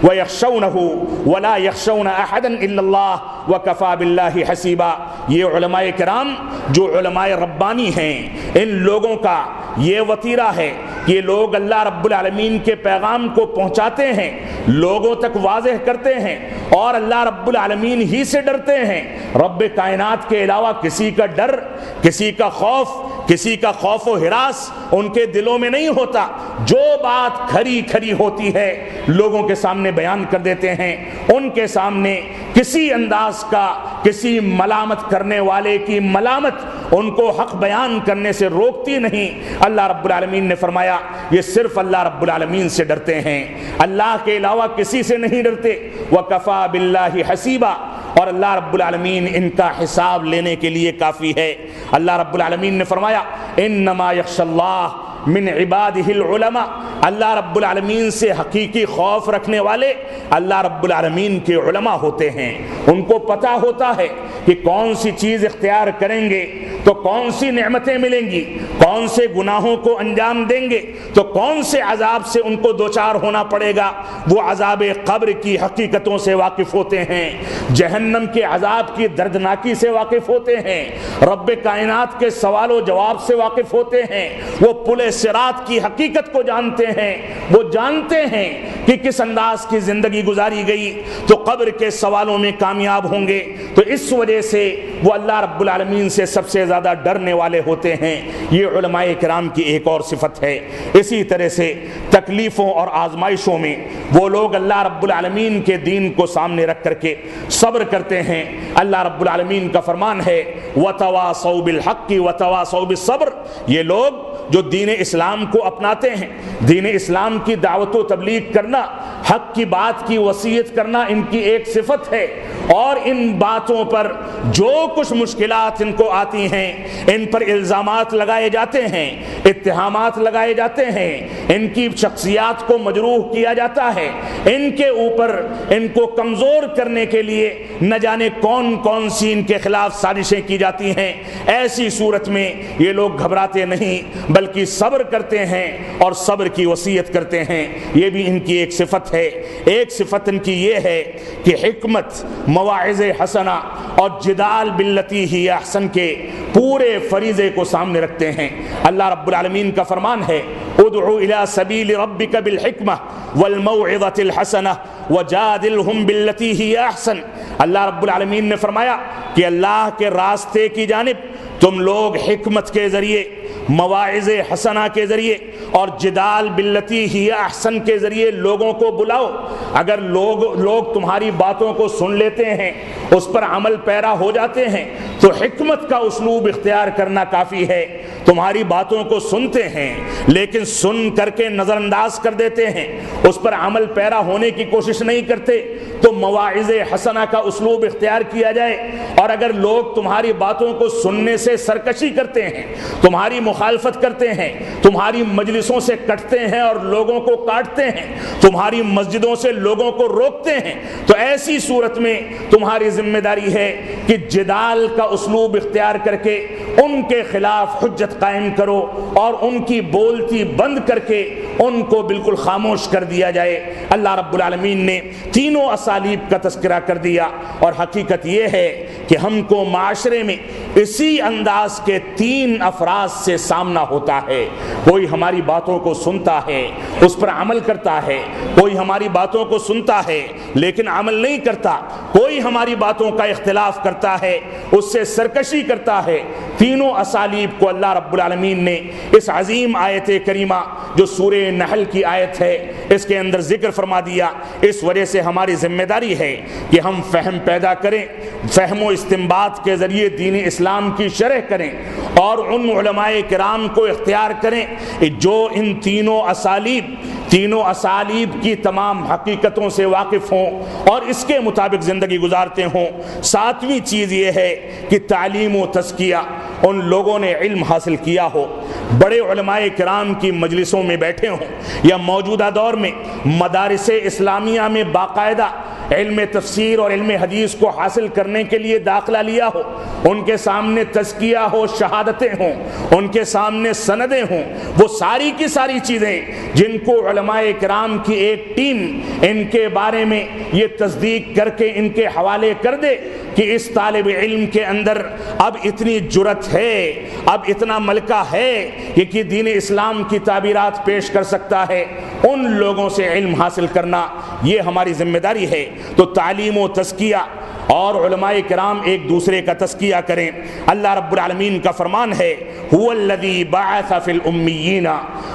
ویخشونہ ولا یخشون احدا الا اللہ وکفی باللہ حسیبا۔ یہ علماء کرام جو علماء ربانی ہیں، ان لوگوں کا یہ وتیرہ ہے کہ یہ لوگ اللہ رب العالمین کے پیغام کو پہنچاتے ہیں، لوگوں تک واضح کرتے ہیں، اور اللہ رب العالمین ہی سے ڈرتے ہیں۔ رب کائنات کے علاوہ کسی کا ڈر، کسی کا خوف، کسی کا خوف و ہراس ان کے دلوں میں نہیں ہوتا۔ جو بات کھری کھری ہوتی ہے لوگوں کے سامنے بیان کر دیتے ہیں، ان کے سامنے کسی انداز کا کسی ملامت کرنے والے کی ملامت ان کو حق بیان کرنے سے روکتی نہیں۔ اللہ رب العالمین نے فرمایا یہ صرف اللہ رب العالمین سے ڈرتے ہیں، اللہ کے علاوہ کسی سے نہیں ڈرتے۔ وَكَفَى بِاللَّهِ حَسِيبًا، اور اللہ رب العالمین ان کا حساب لینے کے لیے کافی ہے۔ اللہ رب العالمین نے فرمایا انما یخشی اللہ من عبادہ العلماء، اللہ رب العالمین سے حقیقی خوف رکھنے والے اللہ رب العالمین کے علماء ہوتے ہیں۔ ان کو پتہ ہوتا ہے کہ کون سی چیز اختیار کریں گے تو کون سی نعمتیں ملیں گی، کون سے گناہوں کو انجام دیں گے تو کون سے عذاب سے ان کو دوچار ہونا پڑے گا۔ وہ عذاب قبر کی حقیقتوں سے واقف ہوتے ہیں، جہنم کے عذاب کی دردناکی سے واقف ہوتے ہیں، رب کائنات کے سوال و جواب سے واقف ہوتے ہیں، وہ پل صراط کی حقیقت کو جانتے ہیں، وہ جانتے ہیں کہ کس انداز کی زندگی گزاری گئی تو قبر کے سوالوں میں کامیاب ہوں گے۔ تو اس وجہ سے وہ اللہ رب العالمین سے سب سے زیادہ ڈرنے والے ہوتے ہیں۔ یہ علماء کرام کی ایک اور صفت ہے۔ اسی طرح سے تکلیفوں اور آزمائشوں میں وہ لوگ اللہ رب العالمین کے دین کو سامنے رکھ کر کے صبر کرتے ہیں۔ اللہ رب العالمین کا فرمان ہے وَتَوَاصَوْا بِالْحَقِّ وَتَوَاصَوْا بِالصَّبْرِ، یہ لوگ جو دین اسلام کو اپناتے ہیں، دین اسلام کی دعوت و تبلیغ کرنا، حق کی بات کی وصیت کرنا ان کی ایک صفت ہے، اور ان باتوں پر جو کچھ مشکلات ان کو آتی ہیں، ان پر الزامات لگائے جاتے ہیں، اتہامات لگائے جاتے ہیں، ان کی شخصیات کو مجروح کیا جاتا ہے، ان کے اوپر ان کو کمزور کرنے کے لیے نہ جانے کون کون سی ان کے خلاف سازشیں کی جاتی ہیں۔ ایسی صورت میں یہ لوگ گھبراتے نہیں بلکہ صبر کرتے ہیں اور صبر کی وصیت کرتے ہیں۔ یہ بھی ان کی ایک صفت ہے۔ ایک صفت ان کی یہ ہے کہ حکمت، مواعظ حسنہ اور جدال باللتی ہی احسن کے پورے فریضے کو سامنے رکھتے ہیں۔ اللہ رب العالمین کا فرمان ہے ادعو الی سبیل ربک بالحکمہ والموعظۃ الحسنہ وجادلہم باللتی ہی احسن۔ اللہ رب العالمین نے فرمایا کہ اللہ کے راستے کی جانب تم لوگ حکمت کے ذریعے، مواعظ حسنہ کے ذریعے اور جدال باللتی ہی احسن کے ذریعے لوگوں کو بلاؤ۔ اگر لوگ تمہاری باتوں کو سن لیتے ہیں، اس پر عمل پیرا ہو جاتے ہیں، تو حکمت کا اسلوب اختیار کرنا کافی ہے۔ تمہاری باتوں کو سنتے ہیں لیکن سن کر کے نظر انداز کر دیتے ہیں، اس پر عمل پیرا ہونے کی کوشش نہیں کرتے، تو مواعظ حسنہ کا اسلوب اختیار کیا جائے۔ اور اگر لوگ تمہاری باتوں کو سننے سے سرکشی کرتے ہیں، تمہاری مخالفت کرتے ہیں، تمہاری مجلسوں سے کٹتے ہیں اور لوگوں کو کاٹتے ہیں، تمہاری مسجدوں سے لوگوں کو روکتے ہیں، تو ایسی صورت میں تمہاری ذمہ داری ہے کہ جدال کا اسلوب اختیار کر کے ان کے خلاف حجت قائم کرو اور ان کی بولتی بند کر کے ان کو بالکل خاموش کر دیا جائے۔ اللہ رب العالمین نے تینوں اسالیب کا تذکرہ کر دیا، اور حقیقت یہ ہے کہ ہم کو معاشرے میں اسی انداز کے 3 افراد سے سامنا ہوتا ہے۔ کوئی ہماری باتوں کو سنتا ہے، اس پر عمل کرتا ہے، کوئی ہماری باتوں کو سنتا ہے لیکن عمل نہیں کرتا، کوئی ہماری باتوں کا اختلاف کرتا ہے، اس سے سرکشی کرتا ہے۔ تینوں اسالیب کو اللہ رب العالمین نے اس عظیم آیت کریمہ جو سورہ نحل کی آیت ہے اس کے اندر ذکر فرما دیا۔ اس وجہ سے ہماری ذمہ داری ہے کہ ہم فہم پیدا کریں، فہم و استنباط کے ذریعے دین اسلام کی شرح کریں، اور ان علماء کرام کو اختیار کریں جو ان تینوں اسالیب کی تمام حقیقتوں سے واقف ہوں اور اس کے مطابق زندگی گزارتے ہوں۔ 7ویں چیز یہ ہے کہ تعلیم و تزکیہ، ان لوگوں نے علم حاصل کیا ہو، بڑے علماء کرام کی مجلسوں میں بیٹھے ہوں، یا موجودہ دور میں مدارس اسلامیہ میں باقاعدہ علم تفسیر اور علم حدیث کو حاصل کرنے کے لیے داخلہ لیا ہو، ان کے سامنے تزکیہ ہو، شہادتیں ہوں، ان کے سامنے سندیں ہوں، وہ ساری کی ساری چیزیں جن کو علماء کرام کی ایک ٹیم ان کے بارے میں یہ تصدیق کر کے ان کے حوالے کر دے کہ اس طالب علم کے اندر اب اتنی جرت ہے، اب اتنا ملکہ ہے کہ دین اسلام کی تعبیرات پیش کر سکتا ہے، ان لوگوں سے علم حاصل کرنا یہ ہماری ذمہ داری ہے۔ تو تعلیم و تزکیہ اور علماء کرام ایک دوسرے کا تزکیہ کریں۔ اللہ رب العالمین کا فرمان ہے هو الذی بعث فی الامیین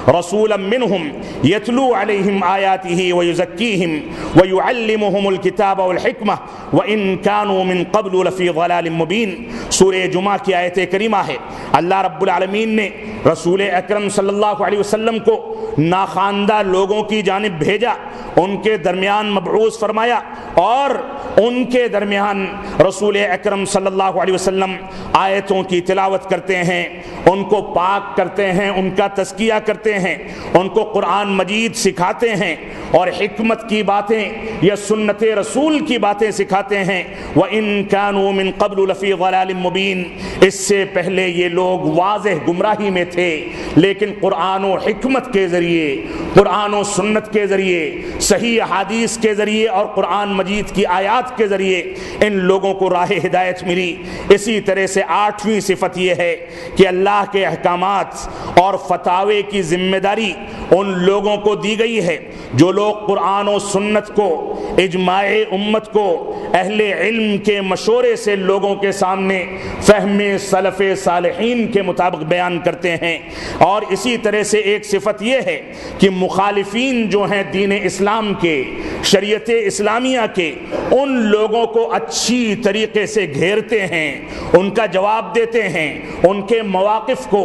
رسولا منہم یتلو علیہم آیاتہ ویزکیہم ویعلمہم الکتاب والحکمہ وان کانوا من قبل لفی ضلال مبین۔ سورہ جمعہ کی آیت کریمہ ہے۔ اللہ رب العالمین نے رسول اکرم صلی اللہ علیہ وسلم کو ناخواندہ لوگوں کی جانب بھیجا، ان کے درمیان مبعوث فرمایا، اور ان کے درمیان رسول اکرم صلی اللہ علیہ وسلم آیتوں کی تلاوت کرتے ہیں، ان کو پاک کرتے ہیں، ان کا تزکیہ کرتے ہیں، ان کو قرآن مجید سکھاتے ہیں، اور حکمت کی باتیں یا سنت رسول کی باتیں سکھاتے ہیں۔ وَإِن كَانُوا مِن قَبْلُ لَفِي ضَلَالٍ مُبِينٍ، اس سے پہلے یہ لوگ واضح گمراہی میں تھے، لیکن قرآن و حکمت کے ذریعے، قرآن و سنت کے ذریعے، صحیح احادیث کے ذریعے اور قرآن مجید کی آیات کے ذریعے ان لوگوں کو راہ ہدایت ملی۔ اسی طرح سے 8ویں صفت یہ ہے کہ اللہ کے احکامات اور فتاوے کی ذمہ داری ان لوگوں کو دی گئی ہے جو لوگ قرآن و سنت کو، اجماع امت کو اہل علم کے مشورے سے لوگوں کے سامنے فہم سلف صالحین کے مطابق بیان کرتے ہیں۔ اور اسی طرح سے ایک صفت یہ ہے کہ مخالفین جو ہیں دین اسلام کے، شریعت اسلامیہ کے، ان لوگوں کو اچھی طریقے سے گھیرتے ہیں، ان کا جواب دیتے ہیں، ان کے مواقف کو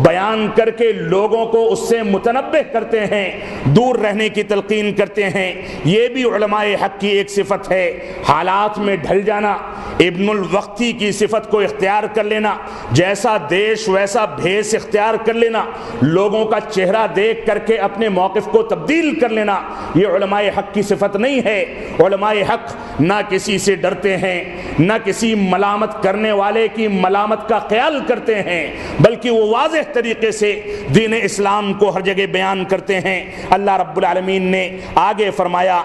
بیان کر کے لوگوں کو اس سے متنبہ کرتے ہیں، دور رہنے کی تلقین کرتے ہیں۔ یہ بھی علماء حق کی ایک صفت ہے، حالات میں ڈھل جانا، ابن الوقتی کی صفت کو اختیار کر لینا، جیسا دیش ویسا بھیس اختیار کر لینا، لوگوں کا چہرہ دیکھ کر کے اپنے موقف کو تبدیل کر لینا، یہ علماء حق کی صفت نہیں ہے۔ علماء حق نہ کسی سے ڈرتے ہیں، نہ کسی ملامت کرنے والے کی ملامت کا خیال کرتے ہیں، بلکہ وہ واضح طریقے سے دین اسلام کو ہر جگہ بیان کرتے ہیں۔ اللہ رب العالمین نے آگے فرمایا،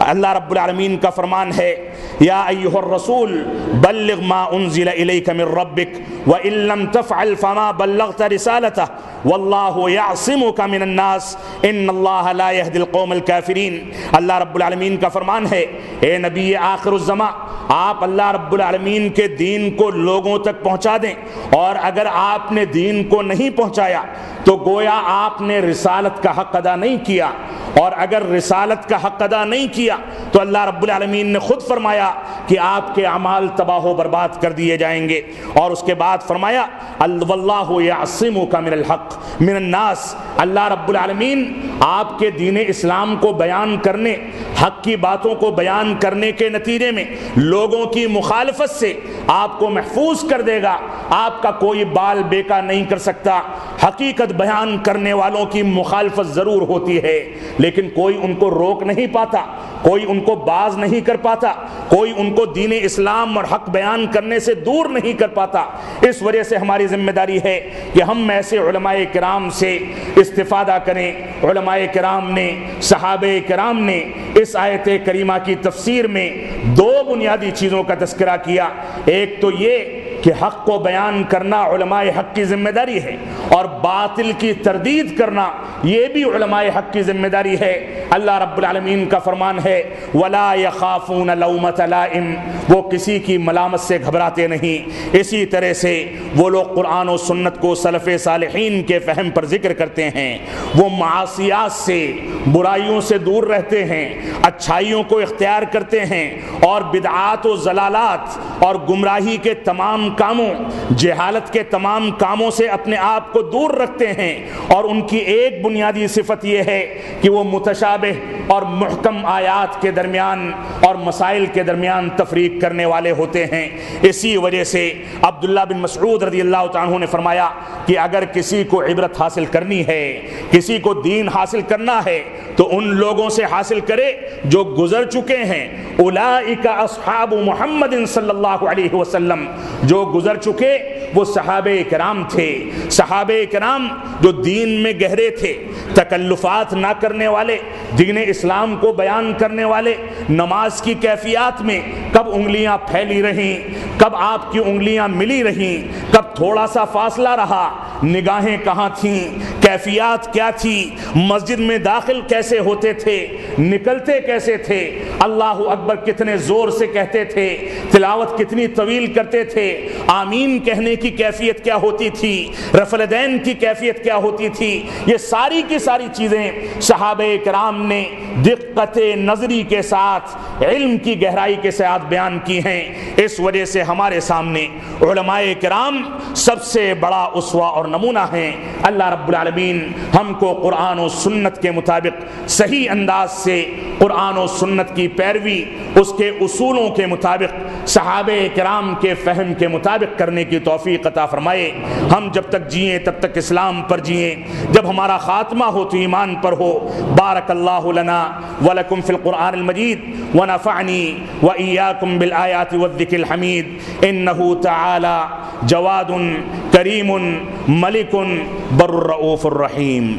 اللہ رب العالمین کا فرمان ہے یا ایھا الرسول بلغ ما انزل الیک من ربک وان لم تفعل فما بلغت رسالتہ واللہ یعصمک من الناس ان اللہ لا یہدی القوم الکافرین۔ اللہ رب العالمین کا فرمان ہے اے نبی آخر الزماں، آپ اللہ رب العالمین کے دین کو لوگوں تک پہنچا دیں، اور اگر آپ نے دین کو نہیں پہنچایا تو گویا آپ نے رسالت کا حق ادا نہیں کیا، اور اگر رسالت کا حق ادا نہیں کیا تو اللہ رب العالمین نے خود فرمایا کہ آپ کے اعمال تباہ و برباد کر دیے جائیں گے۔ اور اس کے بعد فرمایا واللہ یعصمک من الحق من الناس، اللہ رب العالمین آپ کے دین اسلام کو بیان کرنے، حق کی باتوں کو بیان کرنے کے نتیجے میں لوگوں کی مخالفت سے آپ کو محفوظ کر دے گا، آپ کا کوئی بال بیکا نہیں کر سکتا، حقیقت بیان کرنے والوں کی مخالفت ضرور ہوتی ہے، لیکن کوئی ان کو روک نہیں پاتا، کوئی ان کو باز نہیں کر پاتا، کوئی ان کو دین اسلام اور حق بیان کرنے سے دور نہیں کر پاتا۔ اس وجہ سے ہماری ذمہ داری ہے کہ ہم ایسے علماء کرام سے استفادہ کریں۔ علماء کرام نے، صحابہ کرام نے اس آیت کریمہ کی تفسیر میں دو بنیادی چیزوں کا تذکرہ کیا۔ ایک تو یہ کہ حق کو بیان کرنا علماء حق کی ذمہ داری ہے، اور باطل کی تردید کرنا یہ بھی علماء حق کی ذمہ داری ہے۔ اللہ رب العالمین کا فرمان ہے وَلَا يَخَافُونَ لَوْمَةَ لَائِمٍ، وہ کسی کی ملامت سے گھبراتے نہیں۔ اسی طرح سے وہ لوگ قرآن و سنت کو سلف صالحین کے فہم پر ذکر کرتے ہیں، وہ معاصیات سے، برائیوں سے دور رہتے ہیں، اچھائیوں کو اختیار کرتے ہیں، اور بدعات و ضلالات اور گمراہی کے تمام کاموں، جہالت کے تمام کاموں سے اپنے آپ کو دور رکھتے ہیں۔ اور ان کی ایک بنیادی صفت یہ ہے کہ وہ متشابہ اور محکم آیات کے درمیان اور مسائل کے درمیان تفریق کرنے والے ہوتے ہیں۔ اسی وجہ سے عبداللہ بن مسعود رضی اللہ تعالیٰ عنہ نے فرمایا کہ اگر کسی کو عبرت حاصل کرنی ہے، کسی کو دین حاصل کرنا ہے، تو ان لوگوں سے حاصل کرے جو گزر چکے ہیں۔ اولئک اصحاب محمد صلی اللہ علیہ وسلم، جو گزر چکے وہ صحابہ کرام تھے۔ صحابہ کرام جو دین میں گہرے تھے، تکلفات نہ کرنے والے، دین اسلام کو بیان کرنے والے، نماز کی کیفیات میں کب انگلیاں پھیلی رہیں، کب آپ کی انگلیاں ملی رہیں، کب تھوڑا سا فاصلہ رہا، نگاہیں کہاں تھیں، کیفیات کیا تھی، مسجد میں داخل کیسے ہوتے تھے، نکلتے کیسے تھے، اللہ اکبر کتنے زور سے کہتے تھے، تلاوت کتنی طویل کرتے تھے، آمین کہنے کی کیفیت کیا ہوتی تھی، رفع الیدین کی کیفیت کیا ہوتی تھی، یہ ساری کی ساری چیزیں صحابہ کرام نے دقت نظری کے ساتھ، علم کی گہرائی کے ساتھ بیان کی ہیں۔ اس وجہ سے ہمارے سامنے علماء کرام سب سے بڑا اسوہ اور نمونہ ہیں۔ اللہ رب العالمین ہم کو قرآن و سنت کے مطابق صحیح انداز سے قرآن و سنت کی پیروی، اس کے اصولوں کے مطابق، صحابہ کرام کے فہم کے مطابق کرنے کی توفیق عطا فرمائے۔ ہم جب تک جئیں تب تک اسلام پر جئیں، جب ہمارا خاتمہ ہو تو ایمان پر ہو۔ بارک اللہ لنا ولکم فی القرآن المجید ونفعنی وإیاکم بالآیات والذکر الحمید، انہ تعالی جواد کریم ملک بر الرؤوف الرحیم۔